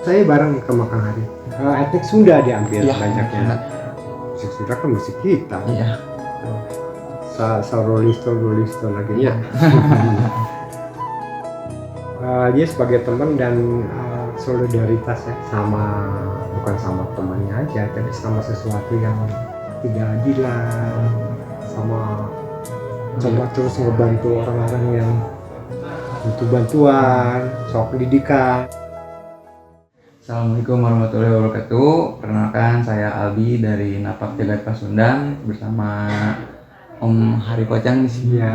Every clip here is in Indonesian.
Saya bareng sama Kang Hari. Etnik Sunda diambil Iya, banyaknya. Musik Sunda kan musik kita. Iya. Rolling Stone lagi ya. Dia sebagai teman dan solidaritas ya, sama bukan sama temannya aja, tapi sama sesuatu yang tidak adil lah, sama coba terus ngebantu orang-orang yang butuh bantuan soal pendidikan. Assalamualaikum warahmatullahi wabarakatuh. Perkenalkan, saya Albi dari Napak Jagat Pasundan bersama Om Hari Pocang di sini. Iya.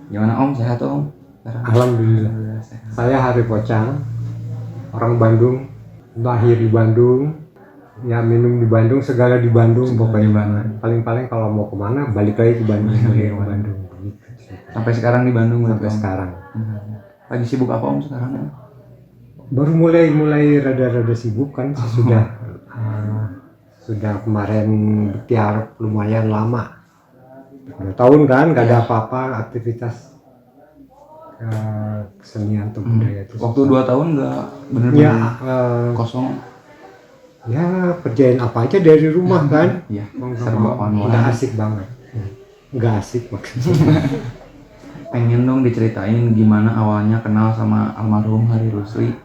Gimana Om, sehat Om? Alhamdulillah. Sehat. Saya Hari Pocang, orang Bandung, lahir di Bandung, ya minum di Bandung, segala di Bandung pokoknya. Paling-paling kalau mau kemana balik lagi ke Bandung. Bandung. Sampai sekarang di Bandung Sampai Om? sekarang. Lagi sibuk apa Om sekarang Om? Baru mulai rada-rada sibuk kan, sudah kemarin betiar lumayan lama, 2 tahun kan gak ada apa-apa aktivitas kesenian atau budaya itu. Waktu 2 tahun nggak bener-bener kosong? Ya kerjain apa aja dari rumah kan. Iya. Serba online. Nggak asik banget. Nggak asik maksudnya. Pengen dong diceritain gimana awalnya kenal sama almarhum Hari Rusli.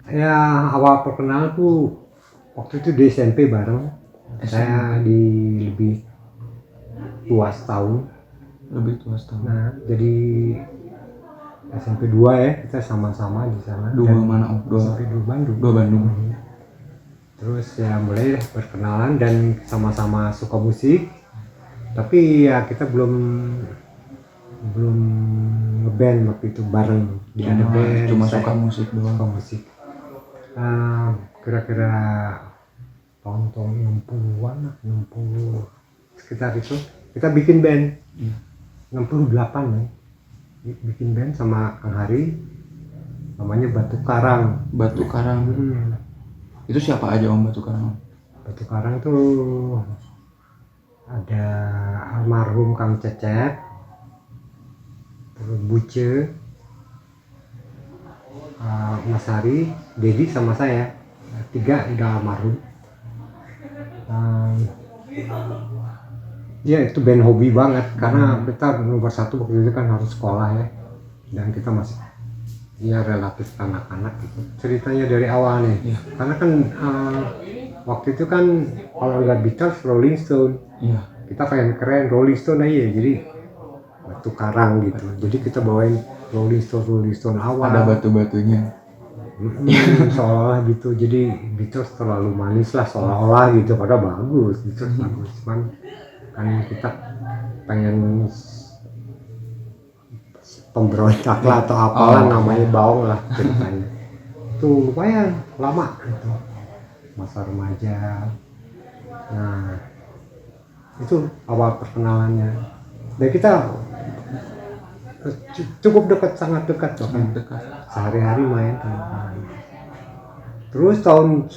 Ya awal perkenalan tuh waktu itu di SMP bareng. Saya lebih tua setahun. Lebih tua setahun. Nah jadi SMP 2 ya, kita sama-sama di sana. Dua mana Om? SMP 2 Bandung. Dua Bandung. Terus ya mulai berkenalan dan sama-sama suka musik. Tapi ya kita belum ngeband waktu itu bareng. Dia ada band. Cuma suka musik doang. Suka musik. Kira-kira tahun 60-an lah, 60 sekitar itu kita bikin band. 68 ya. Bikin band sama Kang Hari, namanya Batu Karang. Batu Karang. Itu siapa aja Om Batu Karang? Batu Karang tuh ada almarhum Kang Cecep, terus Buce, Mas Hari, Dedi sama saya. 3 udah almarhum. Ya itu band hobi banget karena kita nomor 1 waktu itu kan harus sekolah ya, dan kita masih ya relatif anak-anak gitu. Ceritanya dari awal nih, karena kan waktu itu kan kalau nggak Beatles, Rolling Stone, kita keren Rolling Stone aja, jadi Batu Karang gitu. Jadi kita bawain Rolling Stone awal. Ada batu-batunya. Seolah gitu, jadi Beatles terlalu manis lah seolah-olah gitu, padahal bagus, Beatles bagus, cuman kan kita pengen pemberontak lah atau apalah namanya, baong lah ceritanya. Itu lumayan lama gitu, masa remaja. Nah itu awal perkenalannya, dan kita cukup dekat, sangat dekat bahkan sehari-hari main kan. Terus tahun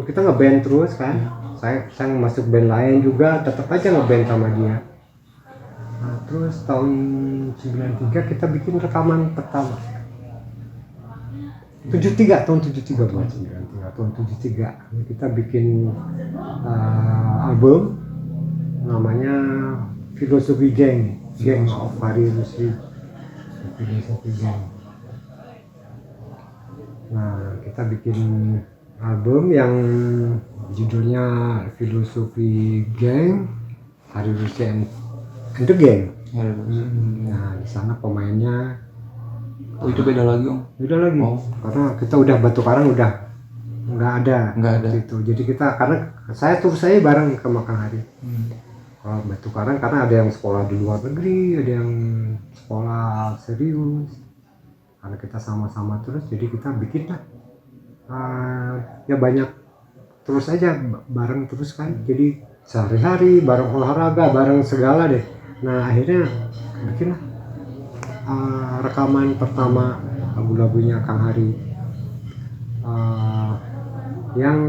kita ngeband terus kan, saya masuk band lain juga, tetap aja ngeband sama dia. Nah, terus tahun 93 kita bikin rekaman pertama. 73 tahun 73 bukan 93, tahun 73 kita bikin album namanya Filosofi Gang of Hari Rusli. Filosofi Gang. Nah, kita bikin album yang judulnya Filosofi Gang Hari Rusli and the Gang. Nah, di sana pemainnya itu beda lagi Om? Beda lagi. Karena kita udah Batu Karang udah nggak ada itu. Jadi kita, karena saya bareng sama Kang Hari. Kalau Batu Karang karena ada yang sekolah di luar negeri, ada yang sekolah serius. Karena kita sama-sama terus, jadi kita bikin lah. Ya banyak terus aja bareng terus kan. Jadi sehari-hari bareng olahraga, bareng segala deh. Nah akhirnya bikin lah rekaman pertama lagu-lagunya Kang Hari. Yang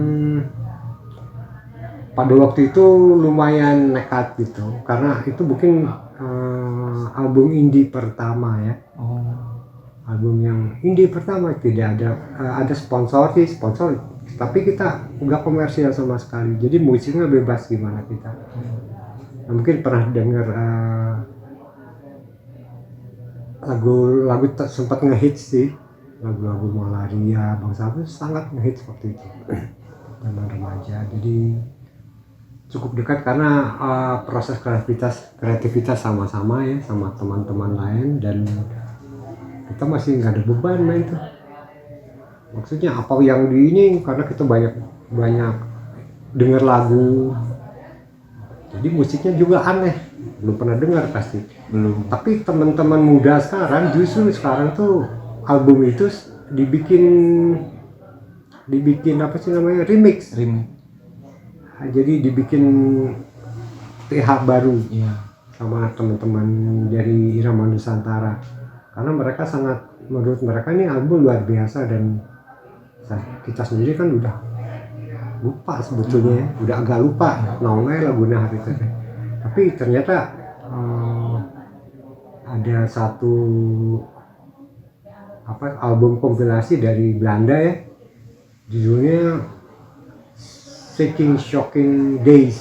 pada waktu itu lumayan nekat gitu, karena itu bikin album indie pertama ya. album yang indie pertama, tidak ada ada sponsor sih, sponsor, tapi kita nggak komersial sama sekali, jadi musiknya bebas gimana kita. Nah, mungkin pernah dengar lagu-lagu sempat ngehits sih, lagu-lagu Malaria, Bangsa itu sangat ngehits waktu itu zaman remaja. Jadi cukup dekat karena proses kreativitas sama-sama ya sama teman-teman lain, dan kita masih nggak ada beban main tuh. Maksudnya apa yang di ini, karena kita banyak dengar lagu, jadi musiknya juga aneh, belum pernah dengar pasti. Belum. Tapi teman-teman muda sekarang justru sekarang tuh album itu dibikin apa sih namanya, remix. Nah, jadi dibikin TH baru sama teman-teman dari Irama Nusantara, karena mereka menurut mereka ini album luar biasa, dan kita sendiri kan udah lupa sebetulnya, udah agak lupa naonnya lagunya hari itu. Tapi ternyata ada satu album kompilasi dari Belanda ya, judulnya Shocking Days.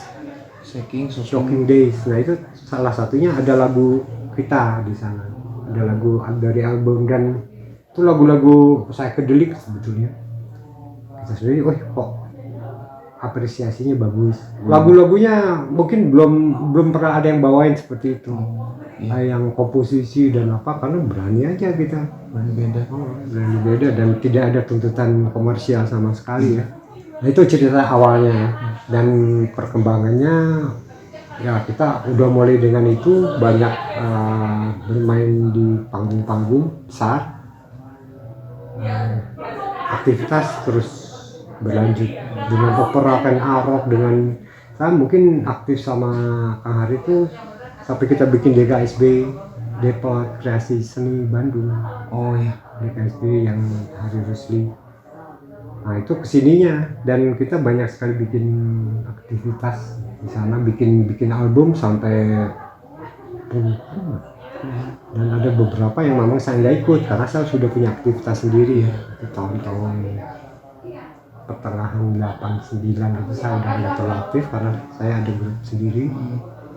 Nah itu salah satunya ada lagu kita di sana, ada lagu dari album, dan itu lagu-lagu psychedelic sebetulnya. Kita sendiri, kok apresiasinya bagus. Lagu-lagunya mungkin belum pernah ada yang bawain seperti itu. Yang komposisi dan apa, karena berani aja kita. Berani beda dan tidak ada tuntutan komersial sama sekali ya. Nah itu cerita awalnya ya. Dan perkembangannya ya kita udah mulai dengan itu, banyak bermain di panggung-panggung besar. Aktivitas terus berlanjut dengan opera Ken Arok, dengan saya mungkin aktif sama Kang Hari itu sampai kita bikin DKSB, Depot Kreasi Seni Bandung. DKSB yang Hari Rusli. Nah itu kesininya, dan kita banyak sekali bikin aktivitas di sana, bikin album sampai dan ada beberapa yang memang saya nggak ikut karena saya sudah punya aktivitas sendiri ya. Itu tahun-tahun pertengahan 89 itu saya udah nggak terlalu aktif karena saya ada grup sendiri.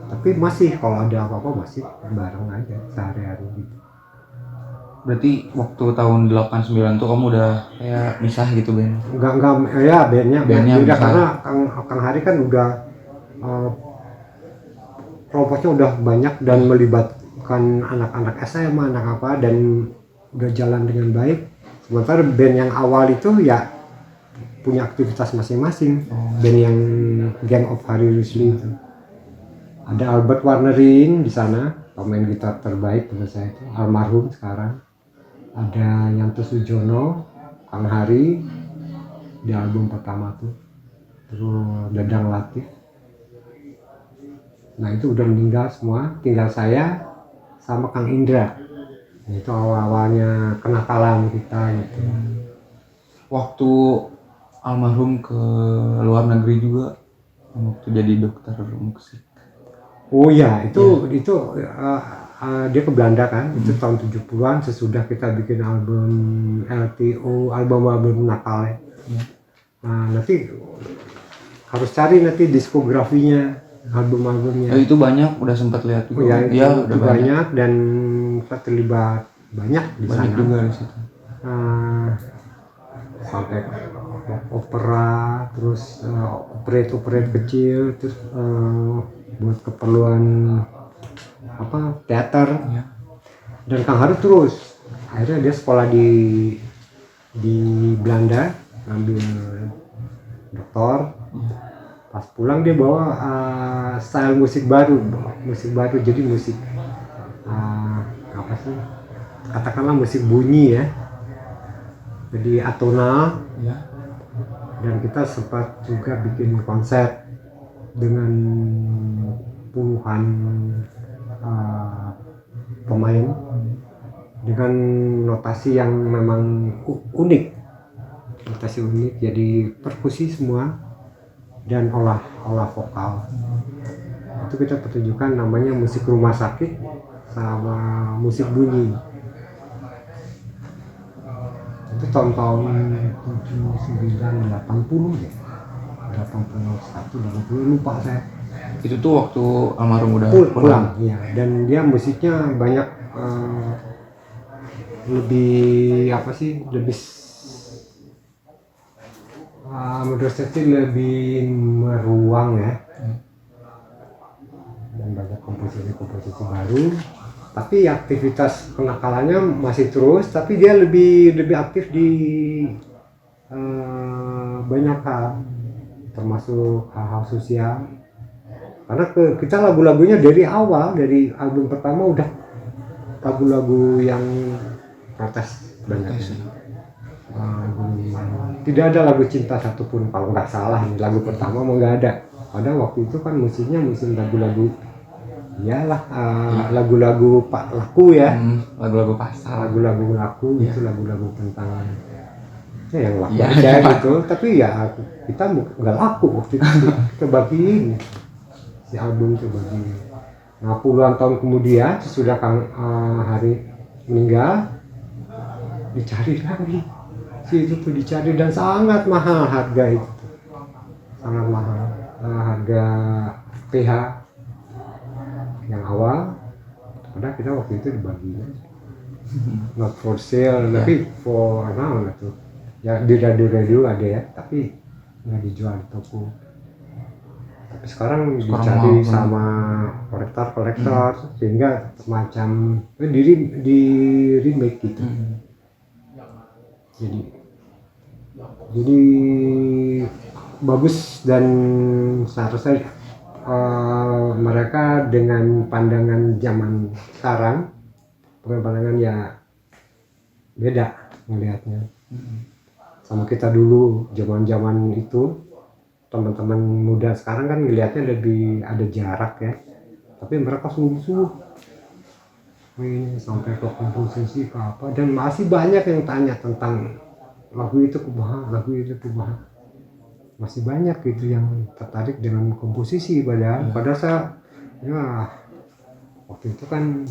Tapi masih kalau ada apa-apa masih bareng aja sehari-hari gitu. Berarti waktu tahun 89 tuh kamu udah kayak misah gitu Ben? Enggak ya, bandnya beda karena Kang Hari kan udah kelompoknya udah banyak dan melibatkan anak-anak SMA, anak apa, dan udah jalan dengan baik. Sementara band yang awal itu ya punya aktivitas masing-masing. Band yang Gang of Hari Rusli itu. Ada Albert Warnerin di sana, pemain gitar terbaik menurut saya itu, almarhum sekarang. Ada Yanto Sujono, Kang Hari di album pertama tuh. Terus Dadang Latif. Nah itu udah meninggal semua, tinggal saya sama Kang Indra. Nah, itu awal-awalnya kenakalan kita gitu. Waktu almarhum ke luar negeri juga, waktu jadi dokter musik. Oh ya, itu dia ke Belanda kan, itu tahun 70-an sesudah kita bikin album LTO, album nakal ya. Nah nanti harus cari nanti diskografinya, album-albumnya. Itu banyak, udah sempat lihat juga. Udah banyak dan terlibat banyak di sana. Banyak juga di situ. Sampai opera, terus operate kecil, terus buat keperluan teater. Dan Kang Haru terus akhirnya dia sekolah di Belanda, ngambil doktor. Pas pulang dia bawa style musik baru, jadi musik apa sih, katakanlah musik bunyi ya, jadi atonal. Dan kita sempat juga bikin konser dengan puluhan pemain dengan notasi yang memang unik, jadi perkusi semua dan olah vokal. Itu kita pertunjukan namanya musik rumah sakit sama musik bunyi. itu tahun-tahun 79 80 ya, 81 80 lupa saya. Itu tuh waktu almarhum udah Pulang ya, dan dia musiknya banyak lebih apa sih, lebih menurut saya sih lebih meruang ya, dan banyak komposisi baru, tapi aktivitas kenakalannya masih terus, tapi dia lebih aktif di banyak hal, termasuk hal-hal sosial. Karena kita lagu-lagunya dari awal, dari album pertama udah lagu-lagu yang protes banyak. Tidak ada lagu cinta satupun kalau nggak salah. Lagu pertama mau nggak ada. Padahal waktu itu kan musiknya musim lagu-lagu, iyalah lagu-lagu pak laku ya, lagu-lagu pasar, lagu-lagu laku ya. Itu lagu-lagu tentang ya yang laku aja gitu. Tapi ya kita nggak laku waktu itu. Kita bagiin si album itu bagi. Nah puluhan tahun kemudian sesudah Kang Hari meninggal, dicari lagi si itu tuh, dicari, dan sangat mahal harga itu, sangat mahal harga PH yang awal. Padahal kita waktu itu dibaginya not for sale, tapi for now gitu ya, di radio ada ya, tapi nggak dijual di toko. Tapi sekarang dicari sama kolektor sehingga semacam di remake gitu. Jadi bagus, dan seharusnya mereka dengan pandangan zaman sekarang, pandangan ya beda melihatnya sama kita dulu zaman itu. Teman-teman muda sekarang kan ngelihatnya lebih ada jarak ya, tapi mereka sungguh-sungguh ini sampai ke komposisi ke apa, dan masih banyak yang tanya tentang lagu itu kumaha, masih banyak gitu yang tertarik dengan komposisi. Padahal saya ya waktu itu kan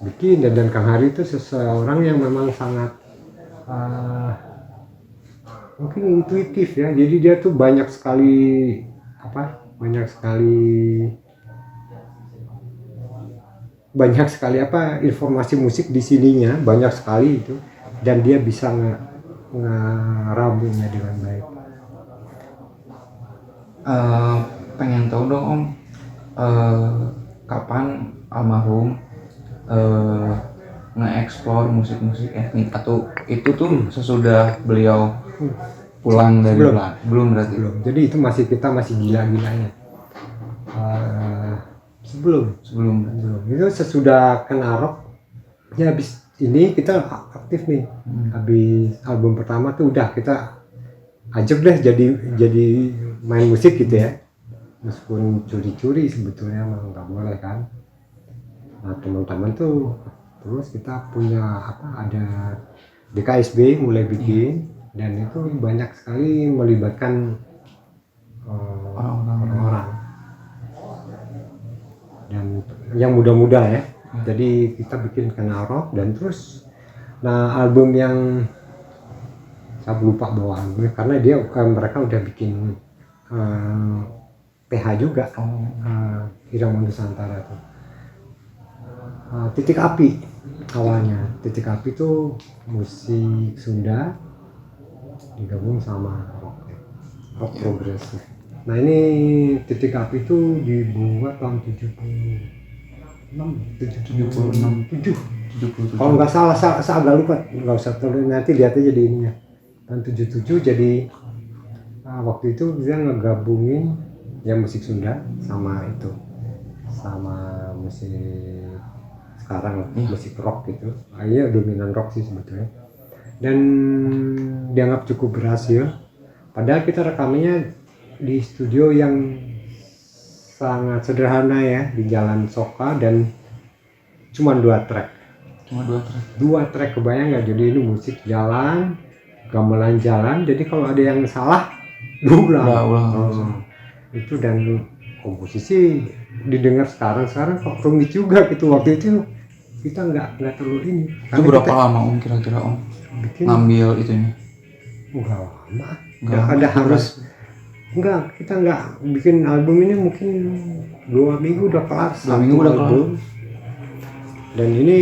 bikin, dan Kang Hari itu seseorang yang memang sangat mungkin intuitif ya, jadi dia tuh banyak sekali informasi musik di sininya, banyak sekali itu, dan dia bisa ngeramunya dengan baik. Pengen tahu dong Om, kapan almarhum nge-explore musik-musik etnik, atau itu tuh sesudah beliau pulang dari belum berarti? Belum. Jadi itu kita masih gila-gilanya. Sebelum. Itu sesudah kena rock, ya habis ini kita aktif nih. Habis album pertama tuh udah kita ajak deh jadi main musik gitu ya. Meskipun curi-curi sebetulnya nggak boleh kan. Nah teman-teman tuh terus kita punya ada DKSB mulai bikin, dan itu banyak sekali melibatkan orang-orang dan yang muda-muda ya. Jadi kita bikin Kena Rock, dan terus album yang saya lupa bawa albumnya karena mereka udah bikin PH juga, Irama Nusantara tuh. Titik Api awalnya. Titik Api itu musik Sunda digabung sama rock progresif. Nah ini Titik Api itu dibuat tahun 76. Kalau nggak salah, saya agak lupa, nggak usah terus, nanti lihat aja di ininya. Tahun 77, jadi waktu itu dia ngegabungin ya musik Sunda sama musik sekarang, musik rock gitu. Akhirnya dominan rock sih sebetulnya, dan dianggap cukup berhasil. Padahal kita rekamannya di studio yang sangat sederhana ya, di Jalan Soka, dan cuma 2 track. Kebayang nggak? Jadi ini musik jalan, gamelan jalan, jadi kalau ada yang salah ulang. Itu, dan komposisi didengar sekarang kok rumit juga gitu. Waktu itu kita nggak terlalu ini. Itu berapa lama Om kira-kira Om bikin ngambil itunya? nggak lama. Nggak Ada lama, harus enggak, kita nggak bikin album ini mungkin 2 minggu udah kelar. 2 minggu udah kelar. album. Dan ini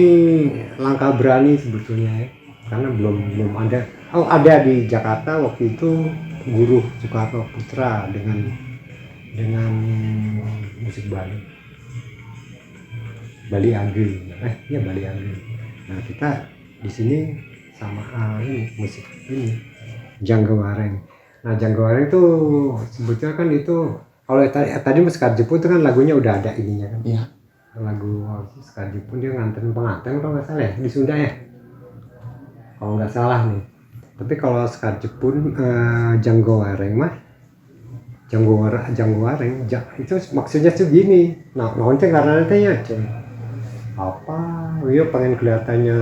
langkah berani sebetulnya ya, karena belum ada. Oh, ada di Jakarta waktu itu Guru Soekarno Putra dengan musik Bali Agri. Ya Bali Agri. Nah, kita di sini sama ini musik ini Janggawareng. Nah, Janggawareng itu sebetulnya kan itu kalau tadi Sekar Jepun itu kan lagunya udah ada ininya kan. Iya. Lagu Sekar Jepun dia nganterin pengantin kalau nggak salah ya, di Sunda ya. Kalau nggak salah nih. Tapi kalau Sekar Jepun Janggawareng mah Janggawareng itu maksudnya tuh gini. Nah, nanti karena ya apa iya pengen kelihatannya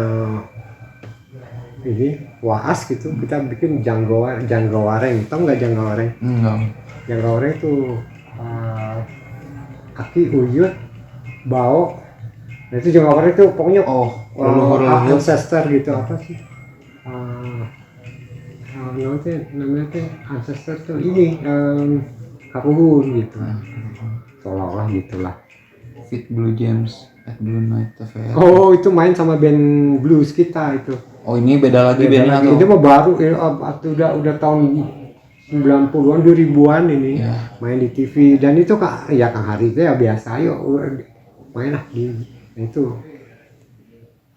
ini waas gitu, kita bikin Janggawareng. Tahu nggak Janggawareng? Enggak. Janggawareng itu Aki Uyut Bau. Nah, itu Janggawareng itu pokoknya ancestor gitu, apa sih namanya tuh ancestor tuh ini kapuhun gitu, seolah-olah gitulah. Fit Blue James at Blue Night TVR. Oh, itu main sama band blues kita itu. Oh, ini beda lagi bandnya tuh. Itu mah baru udah tahun 90-an 2000-an ini. Ya. Main di TV dan itu Kang Hari itu ya biasa, ayo main lah di itu.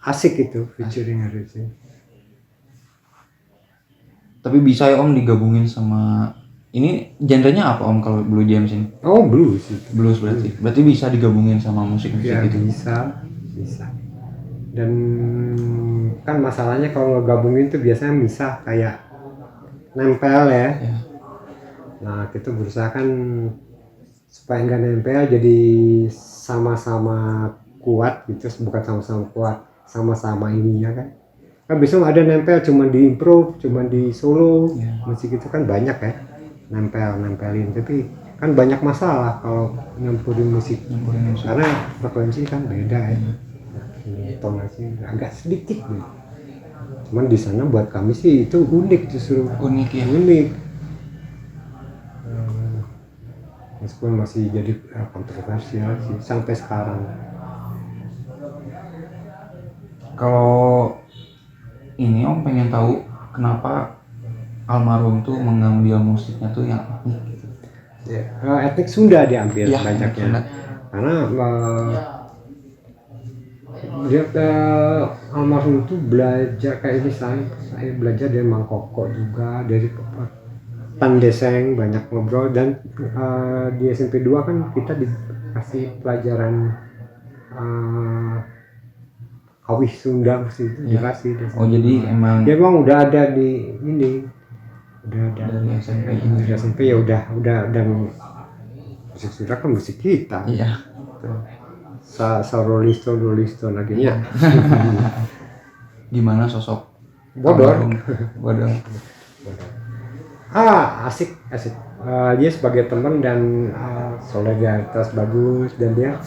Asik itu featuring hari itu. Tapi bisa ya Om digabungin sama ini genrenya apa Om kalau Blue James ini? Oh, blues itu. Blues berarti. Berarti bisa digabungin sama musik Ya, gitu. bisa. Dan kan masalahnya kalau ngegabungin tuh biasanya misah, kayak nempel ya. Nah, kita berusaha kan supaya nggak nempel, jadi sama-sama kuat gitu, bukan sama-sama kuat, sama-sama ininya kan. Kan besok ada nempel cuma di improve, cuma di solo, musik itu kan banyak ya, nempelin. Tapi kan banyak masalah kalau nyampurin musik. Karena frekuensi kan beda ya. Tonasi agak sedikit gitu. Cuman di sana buat kami sih itu unik, justru unik. Meskipun masih jadi kontroversial sih sampai sekarang. Kalau ini Om pengen tahu kenapa almarhum tuh mengambil musiknya tuh yang etnik gitu. Etnik Sunda diambil banyaknya. Sunda. Karena dia almarhum itu belajar kayak misalnya saya belajar dari Mang Koko juga, dari Tandeseng, banyak ngobrol. Dan di SMP 2 kan kita dikasih pelajaran Kawih Sunda itu dikasih. Oh, jadi emang dia emang udah ada di ini, udah ada dari SMP dari SMP ya udah. Dan musik Sunda kan musik kita. Iya. Rolling Stone lagi ya. Gimana sosok Bodor. Asik. Dia sebagai teman dan solidaritas bagus, dan dia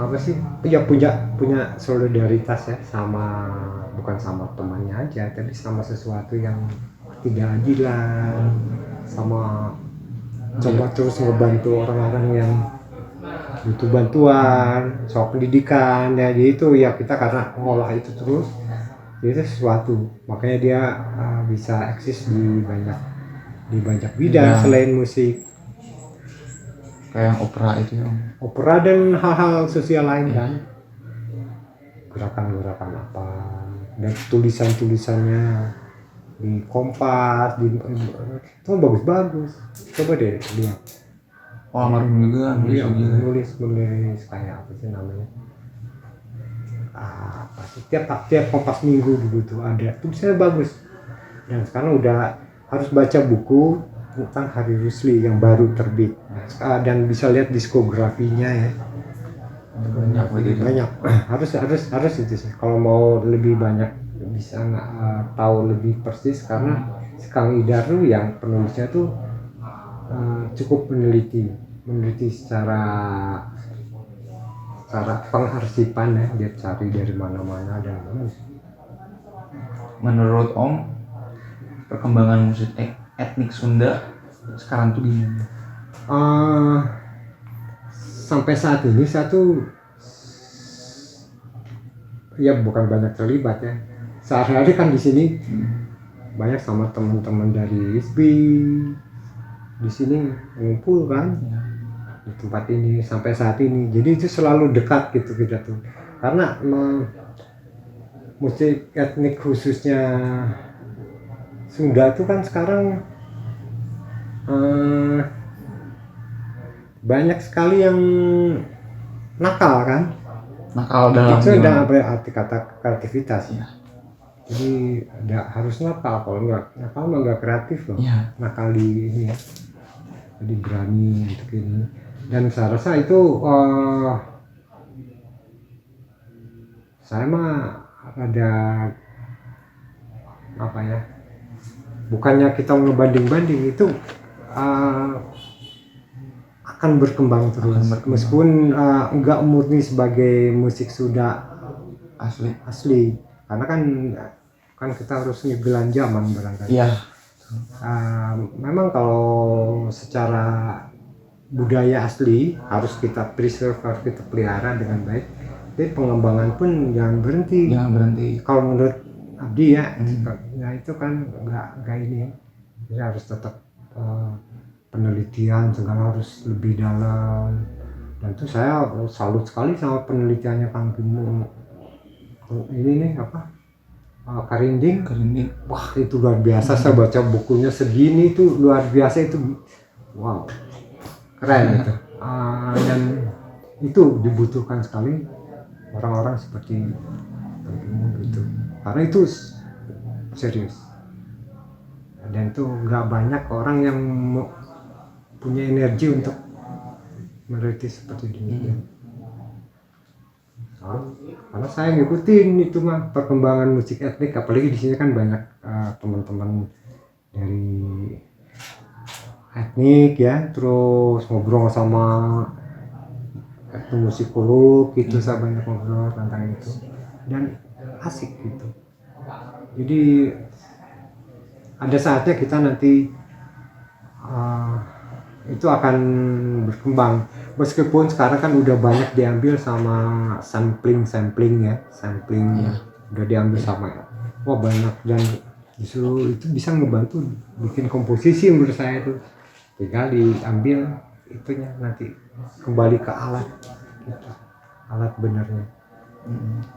apa sih punya solidaritas ya, sama bukan sama temannya aja, tapi sama sesuatu yang tidak adilan, sama coba terus ngebantu orang-orang yang butuh bantuan soal pendidikan ya. Jadi itu ya kita karena ngolah itu terus, itu sesuatu, makanya dia bisa eksis di banyak bidang selain musik, kayak opera itu ya. Opera dan hal-hal sosial lain kan, gerakan-gerakan apa, dan tulisannya di Kompas, itu bagus-bagus. Coba deh lihat. Almarhum juga nulis kayak apa sih namanya, apa sih, tiap Kompas Minggu dulu tuh ada tulisannya bagus. Dan sekarang udah harus baca buku tentang Hari Rusli yang baru terbit, dan bisa lihat diskografinya ya. Banyak. harus itu sih kalau mau lebih banyak bisa tahu lebih persis, karena Kang Idar tuh yang penulisnya tuh cukup meneliti secara cara pengarsipan ya, dia cari dari mana-mana dan Menurut Om, perkembangan musik etnik Sunda sekarang tuh gimana? Sampai saat ini saya tuh ya bukan banyak terlibat ya. Sehari-hari kan di sini banyak sama teman-teman dari ISB di sini ngumpul kan di tempat ini sampai saat ini. Jadi itu selalu dekat gitu kita tuh. Karena musik etnik khususnya Sunda itu kan sekarang banyak sekali yang nakal kan. Nakal dalam itu udah berarti kata kreativitas ya. Jadi harus nakal, kalau nggak nakal mah nggak kreatif loh. Ya. Nakal di ini ya. Jadi berani gitu ini. Dan saya rasa itu saya mah ada apa ya? Bukannya kita ngebanding-banding itu akan berkembang terus. Meskipun enggak murni sebagai musik Sunda asli. Karena kan kita harus ngegelan zaman barangkali. Iya. Memang kalau secara budaya asli harus kita preserve, harus kita pelihara dengan baik. Tapi pengembangan pun jangan berhenti. Kalau menurut Abdi ya, ya itu kan nggak ini. Jadi harus tetap penelitian segala harus lebih dalam. Dan itu saya salut sekali sama penelitiannya Kang Bimo. Ini nih apa? Karinding. Wah, itu luar biasa. Saya baca bukunya segini itu luar biasa itu. Wow. Keren itu. Dan itu dibutuhkan sekali orang-orang seperti gitu. Karena itu serius. Dan itu nggak banyak orang yang punya energi untuk meneliti seperti ini. Karena saya ngikutin itu mah perkembangan musik etnik, apalagi di sini kan banyak teman-teman dari etnik ya, terus ngobrol sama etnomusikolog gitu, saya banyak ngobrol tentang itu dan asik gitu. Jadi ada saatnya kita nanti itu akan berkembang. Meskipun sekarang kan udah banyak diambil sama sampling ya. Udah diambil sama banyak, dan justru itu bisa ngebantu bikin komposisi menurut saya itu. Tinggal diambil itunya nanti kembali ke alat gitu. Alat benernya.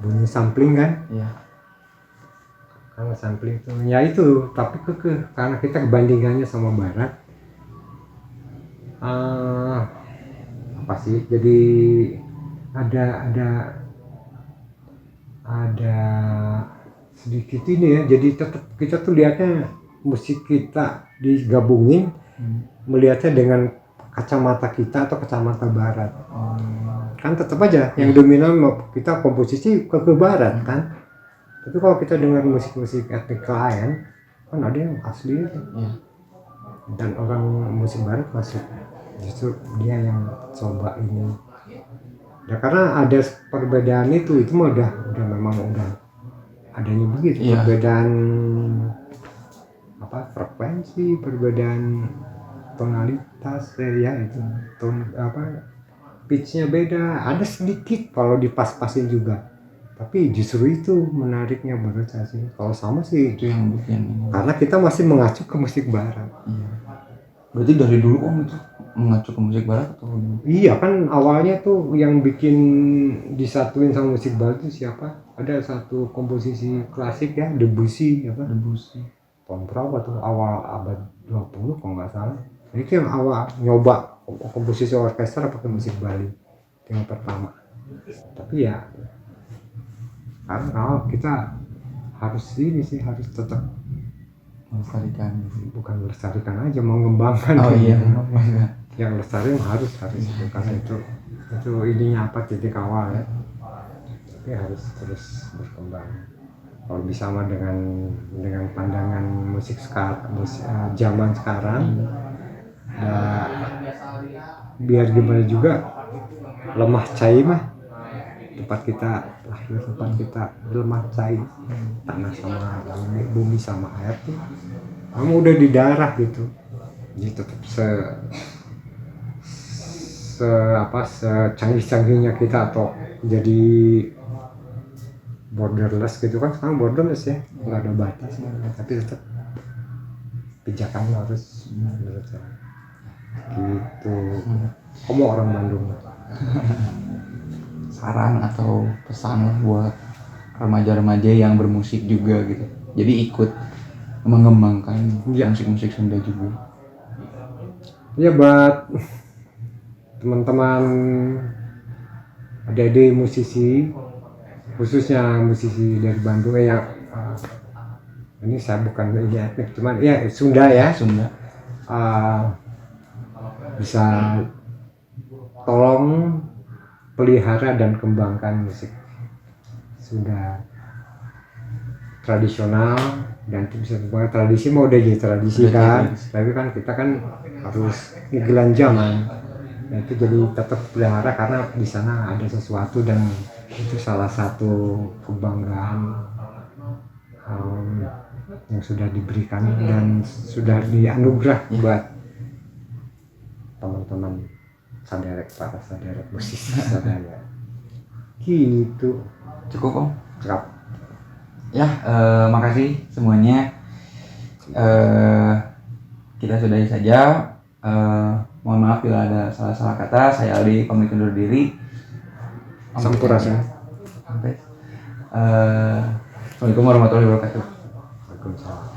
Bunyi sampling kan? Iya. Karena sampling itu ya itu, tapi karena kita kebandingannya sama barat. Apa sih, jadi ada sedikit ini ya, jadi tetap kita tuh lihatnya musik kita digabungin, melihatnya dengan kacamata kita atau kacamata barat. Kan tetap aja yang dominan kita komposisi ke barat kan. Tapi kalau kita dengar musik-musik etnik lain kan ada yang asli itu. Dan orang musik barat masuk, justru dia yang coba ini. Ya karena ada perbedaan itu mah udah memang udah adanya begitu. Perbedaan apa, frekuensi, perbedaan tonalitas ya itu, pitchnya beda, ada sedikit kalau dipas-pasin juga. Tapi justru itu menariknya menurut saya sih. Kalau sama sih itu yang bikin. Karena kita masih mengacu ke musik barat. Berarti dari dulu Om itu mengacu ke musik barat atau gimana? Iya kan, awalnya tuh yang bikin disatuin sama musik barat itu siapa? Ada satu komposisi klasik ya, Debussy. Tahun berapa tuh? Awal abad 20 kalau nggak salah. Itu yang awal nyoba komposisi orkestra pakai musik Bali. Itu yang pertama. Tapi ya karena kalau kita harus ini sih, harus tetap melestarikan, bukan melestarikan aja, mengembangkan. Yang lestari harus itu, karena itu ininya apa, titik awal ya. Tapi harus terus berkembang. Kalau bisa mah dengan pandangan musik zaman sekarang, biar gimana juga lemah cai mah tempat kita lahir, tempat kita lemah cair, tanah sama bumi sama air tuh kamu udah di darah gitu. Jadi tetap secanggih-canggihnya kita atau jadi borderless gitu kan, sekarang borderless ya, nggak ada batas, tapi tetap pijakan harus menurut saya gitu. Kamu orang Bandung, saran atau pesan lah buat remaja-remaja yang bermusik juga gitu, jadi ikut mengembangkan musik-musik Sunda juga. Ya buat teman-teman adik-adik musisi, khususnya musisi dari Bandung yang ini saya bukan ini etnik, cuman ya Sunda ya, Sunda bisa tolong pelihara dan kembangkan musik Sunda tradisional, dan itu bisa sebagai tradisi, mau udah jadi tradisi kan, tapi kan kita kan harus ngegelan zaman. Nah, itu jadi tetap pelihara karena di sana ada sesuatu dan itu salah satu kebanggaan yang sudah diberikan dan sudah dianugerah buat teman-teman para saderek musisi sadaya. Gitu. Cukup Om? Cukup. Ya, makasih semuanya. Kita sudahi saja. Mohon maaf bila ada salah-salah kata. Saya Aldi pamit undur diri. Sampurasun. Sampai. Assalamualaikum warahmatullahi wabarakatuh. Waalaikumsalam.